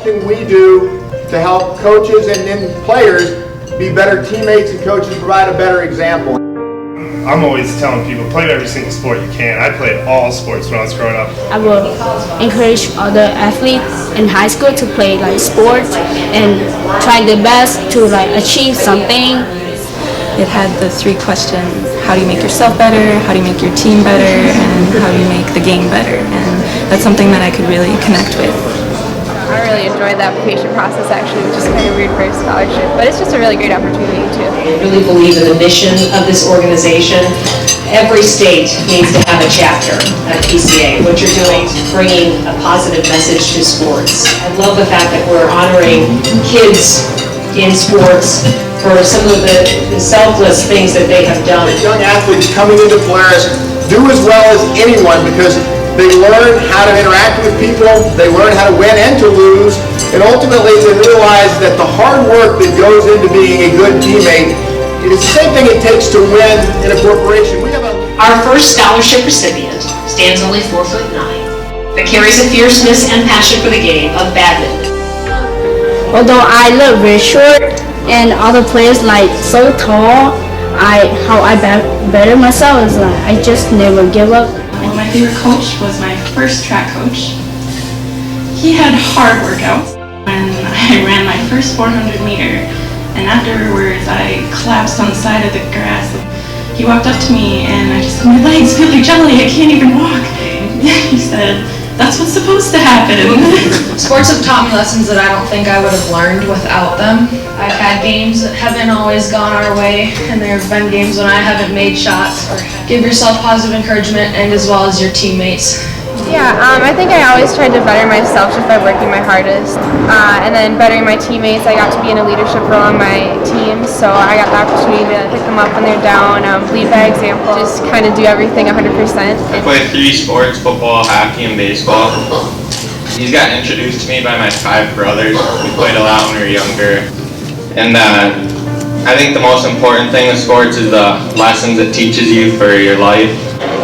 can we do to help coaches and then players be better teammates and coaches, provide a better example? I'm always telling people, play every single sport you can. I played all sports when I was growing up. I will encourage other athletes in high school to play like sports and try their best to like achieve something. It had the 3 questions: how do you make yourself better, how do you make your team better, and how do you make the game better? And that's something that I could really connect with. I really enjoyed the application process actually, which is kind of weird for a scholarship, but it's just a really great opportunity too. I really believe in the mission of this organization. Every state needs to have a chapter at PCA. What you're doing is bringing a positive message to sports. I love the fact that we're honoring kids in sports for some of the selfless things that they have done. Young athletes coming into Polaris do as well as anyone because they learn how to interact with people, they learn how to win and to lose, and ultimately they realize that the hard work that goes into being a good teammate is the same thing it takes to win in a corporation. Our first scholarship recipient stands only 4'9", but carries a fierceness and passion for the game of badminton. Although I look very short and other players like so tall, how I better myself is like I just never give up. Well, my favorite coach was my first track coach. He had hard workouts. When I ran my first 400 meter, and afterwards I collapsed on the side of the grass. He walked up to me and my legs feel like jelly, I can't even walk. He said, "That's what's supposed to happen." Sports have taught me lessons that I don't think I would have learned without them. I've had games that haven't always gone our way, and there have been games when I haven't made shots. Give yourself positive encouragement, and as well as your teammates. Yeah, I think I always tried to better myself just by working my hardest. And then bettering my teammates, I got to be in a leadership role on my team, so I got the opportunity to pick them up when they're down, lead by example, just kind of do everything 100%. I played 3 sports, football, hockey, and baseball. These got introduced to me by my 5 brothers. We played a lot when we were younger. And I think the most important thing with sports is the lessons it teaches you for your life.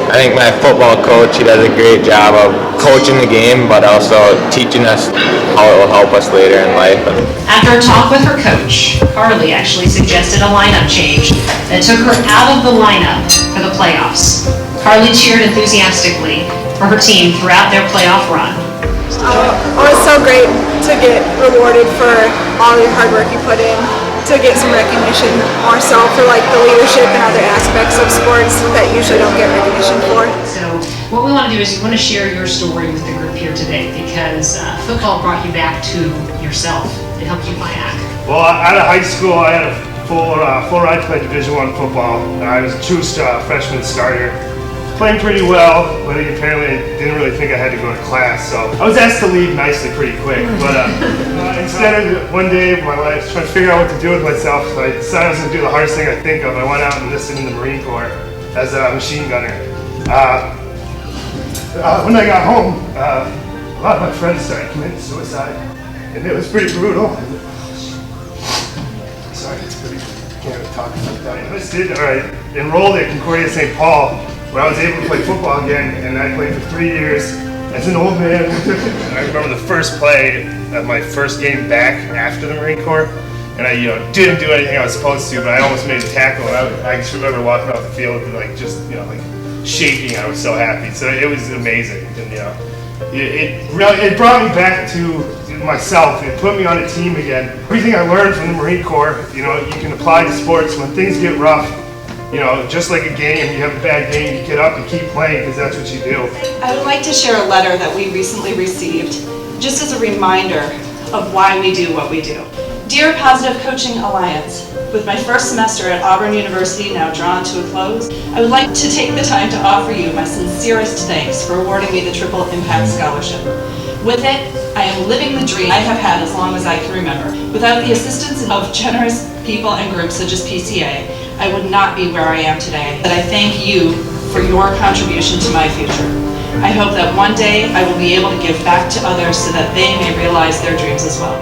I think my football coach, he does a great job of coaching the game, but also teaching us how it will help us later in life. After a talk with her coach, Carly actually suggested a lineup change that took her out of the lineup for the playoffs. Carly cheered enthusiastically for her team throughout their playoff run. It was so great to get rewarded for all the hard work you put in, to get some recognition more so for like the leadership and other aspects of sports that usually don't get recognition for. So what we want to do is we want to share your story with the group here today because football brought you back to yourself. It helped you find out. Well, out of high school, I had a full ride to play Division I football. I was a true freshman starter. Playing pretty well, but apparently didn't really think I had to go to class, so I was asked to leave nicely pretty quick. But instead of one day my life trying to figure out what to do with myself, so I decided I was going to do the hardest thing I think of. I went out and enlisted in the Marine Corps as a machine gunner. When I got home, a lot of my friends started committing suicide, and it was pretty brutal. Sorry, it's pretty, can't really talk about that. I enlisted, or I enrolled at Concordia St. Paul, where I was able to play football again, and I played for 3 years as an old man. I remember the first play of my first game back after the Marine Corps, and I didn't do anything I was supposed to, but I almost made a tackle, and I just remember walking off the field and like shaking. I was so happy. So it was amazing, and it brought me back to myself. It put me on a team again. Everything I learned from the Marine Corps, you can apply to sports when things get rough. Just like a game, you have a bad game, you get up and keep playing because that's what you do. I would like to share a letter that we recently received, just as a reminder of why we do what we do. Dear Positive Coaching Alliance, with my first semester at Auburn University now drawn to a close, I would like to take the time to offer you my sincerest thanks for awarding me the Triple Impact Scholarship. With it, I am living the dream I have had as long as I can remember. Without the assistance of generous people and groups such as PCA, I would not be where I am today. But I thank you for your contribution to my future. I hope that one day I will be able to give back to others so that they may realize their dreams as well.